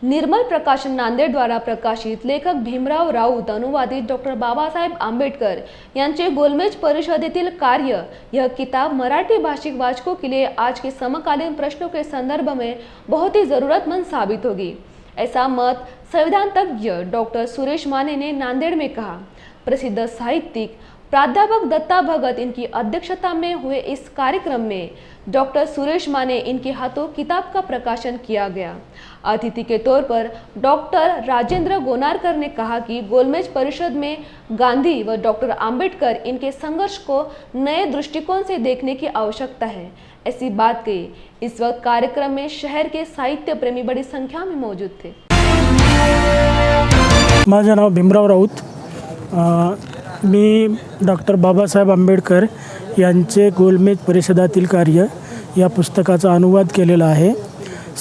निर्मल प्रकाशन नांदेड द्वारा प्रकाशित लेखक भीमराव राऊत अनुवादित डॉक्टर बाबासाहेब आंबेडकर यांचे गोलमेज परिषदेतील कार्य यह किताब मराठी भाषिक वाचकों के लिए आज के समकालीन प्रश्नों के संदर्भ में बहुत ही ज़रूरतमंद साबित होगी। ऐसा मत संविधान तज्ञ डॉक्टर सुरेश माने ने नांदेड़ में कहा। प्रसिद्ध साहित्यिक प्राध्यापक दत्ता भगत इनकी अध्यक्षता में हुए इस कार्यक्रम में डॉक्टर सुरेश माने इनके हाथों किताब का प्रकाशन किया गया। अतिथि के तौर पर डॉक्टर राजेंद्र गोनारकर ने कहा कि गोलमेज परिषद में गांधी व डॉक्टर आंबेडकर इनके संघर्ष को नए दृष्टिकोण से देखने की आवश्यकता है। ऐसी बात कही। इस वक्त कार्यक्रम में शहर के साहित्य प्रेमी बड़ी संख्या में मौजूद थे। माझं नाव भीमराव राऊत। मी डॉक्टर बाबासाहेब आंबेडकर यांचे गोलमेज परिषदातील कार्य या पुस्तकाचा अनुवाद केलेला आहे।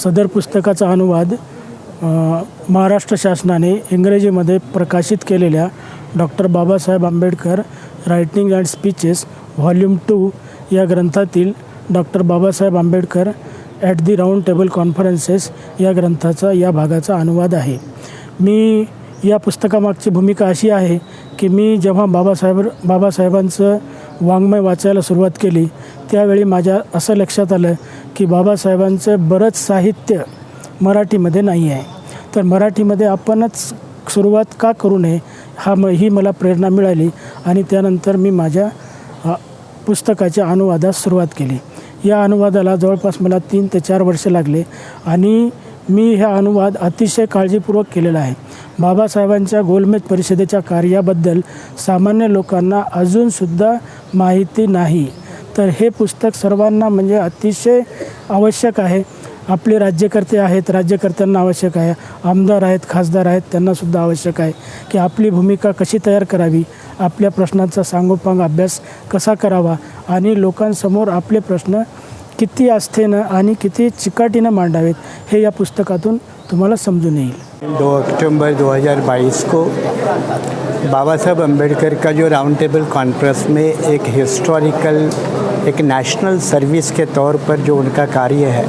सदर पुस्तकाचा अनुवाद महाराष्ट्र शासनाने इंग्रजीमध्ये प्रकाशित केलेल्या doctor Babasaheb Ambedkar writing and speeches volume 2 या ग्रंथातील doctor Babasaheb Ambedkar at the round table conferences या ग्रंथाचा या भागाचा अनुवाद आहे। मी या पुस्तकामागची भूमिका अशी आहे की मी जेव्हा बाबासाहेबांचं वाङ्मय वाचायला सुरुवात केली त्यावेळी माझ्या असं लक्षात आलं की बाबासाहेबांचं बरंच साहित्य मराठीमध्ये नाही आहे, तर मराठीमध्ये आपणच सुरुवात का करू नये ही मला प्रेरणा मिळाली आणि त्यानंतर मी माझ्या पुस्तकाच्या अनुवादास सुरुवात केली। या अनुवादाला जवळपास मला 3 ते 4 वर्षे लागले आणि मी हा अनुवाद अतिशय काळजीपूर्वक केलेला आहे। बाबासाहेबांच्या गोलमेज परिषदेच्या कार्याबद्दल सामान्य लोकांना अजूनसुद्धा माहिती नाही, तर हे पुस्तक सर्वांना म्हणजे अतिशय आवश्यक आहे। आपले राज्यकर्ते आहेत, राज्यकर्त्यांना आवश्यक आहे, आमदार आहेत, खासदार आहेत, त्यांनासुद्धा आवश्यक आहे की आपली भूमिका कशी तयार करावी, आपल्या प्रश्नांचा सांगोपांग अभ्यास कसा करावा आणि लोकांसमोर आपले प्रश्न किती आस्थेनं आणि किती चिकाटीनं मांडावेत हे या पुस्तकातून तुम्हाला समजून येईल। 2 अक्टूबर 2022 को बाबा साहब अम्बेडकर का जो राउंड टेबल कॉन्फ्रेंस में एक हिस्टोरिकल एक नेशनल सर्विस के तौर पर जो उनका कार्य है,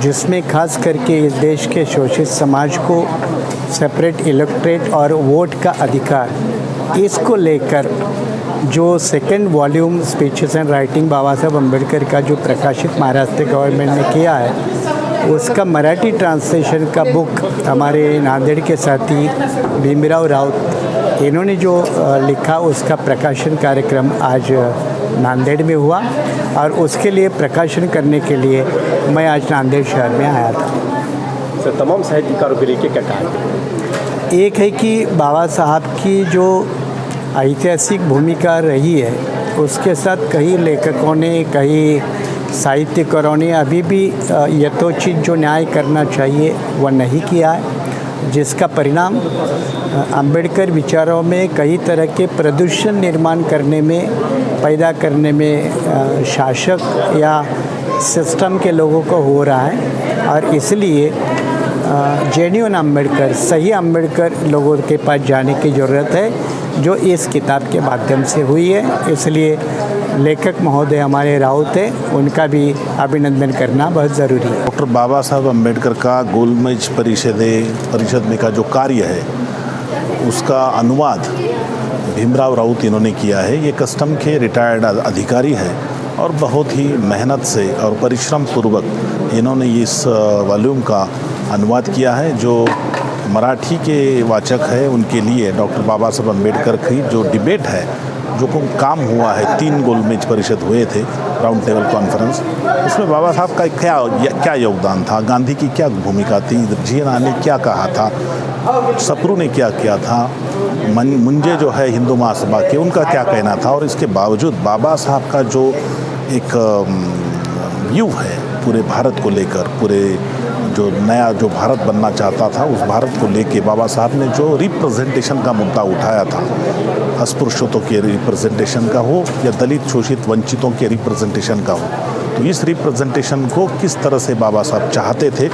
जिसमें खास करके इस देश के शोषित समाज को सेपरेट इलेक्ट्रेट और वोट का अधिकार, इसको लेकर जो second volume speeches and writing Babasaheb Ambedkar का जो प्रकाशित महाराष्ट्र गवर्नमेंट ने किया है, उसका मराठी ट्रांसलेशन का बुक हमारे नांदेड़ के साथी भीमराव राऊत इन्होंने जो लिखा, उसका प्रकाशन कार्यक्रम आज नांदेड़ में हुआ और उसके लिए प्रकाशन करने के लिए मैं आज नांदेड़ शहर में आया था। सर, तमाम साहित्यकारों के लिए क्या कहा? एक है कि बाबा साहब की जो ऐतिहासिक भूमिका रही है, उसके साथ कई लेखकों ने, कई साहित्यकारों ने अभी भी यथोचित जो न्याय करना चाहिए वह नहीं किया है, जिसका परिणाम अंबेडकर विचारों में कई तरह के प्रदूषण निर्माण करने में, पैदा करने में शासक या सिस्टम के लोगों को हो रहा है। और इसलिए जेन्युइन अम्बेडकर, सही अम्बेडकर लोगों के पास जाने की ज़रूरत है, जो इस किताब के माध्यम से हुई है। इसलिए लेखक महोदय हमारे राउत हैं, उनका भी अभिनंदन करना बहुत ज़रूरी है। डॉक्टर बाबा साहब अम्बेडकर का गोलमेज परिषद में का जो कार्य है उसका अनुवाद भीमराव राऊत इन्होंने किया है। ये कस्टम के रिटायर्ड अधिकारी है और बहुत ही मेहनत से और परिश्रम पूर्वक इन्होंने इस वॉल्यूम का अनुवाद किया है। जो मराठी के वाचक है उनके लिए डॉक्टर बाबा साहब अम्बेडकर की जो डिबेट है, जो काम हुआ है, 3 गोलमेज परिषद हुए थे राउंड टेबल कॉन्फ्रेंस, उसमें बाबा साहब का क्या योगदान था, गांधी की क्या भूमिका थी, जिन्ना ने क्या कहा था, सप्रू ने क्या किया था, मुंजे जो है हिंदू महासभा के, उनका क्या कहना था। और इसके बावजूद बाबा साहब का जो एक व्यू है पूरे भारत को लेकर, पूरे जो नया जो भारत बनना चाहता था उस भारत को लेके बाबा साहब ने जो रिप्रेजेंटेशन का मुद्दा उठाया था, अस्पृश्यतों के रिप्रेजेंटेशन का हो या दलित शोषित वंचितों के रिप्रेजेंटेशन का हो, तो इस रिप्रेजेंटेशन को किस तरह से बाबा साहब चाहते थे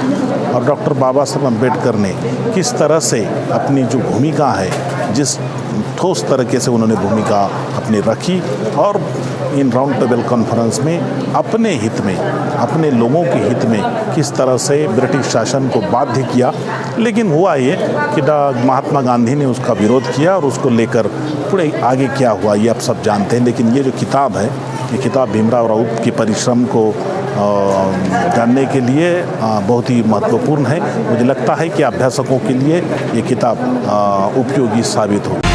और डॉक्टर बाबा साहब अम्बेडकर ने किस तरह से अपनी जो भूमिका है, जिस ठोस तरीके से उन्होंने भूमिका अपनी रखी और इन राउंड टेबल कॉन्फ्रेंस में अपने हित में, अपने लोगों के हित में किस तरह से ब्रिटिश शासन को बाध्य किया। लेकिन हुआ ये कि महात्मा गांधी ने उसका विरोध किया और उसको लेकर पूरे आगे क्या हुआ ये आप सब जानते हैं। लेकिन ये जो किताब है, ये किताब भीमराव राउत की परिश्रम को जानने के लिए बहुत ही महत्वपूर्ण है। मुझे लगता है कि अभ्यासकों के लिए ये किताब उपयोगी साबित होगी।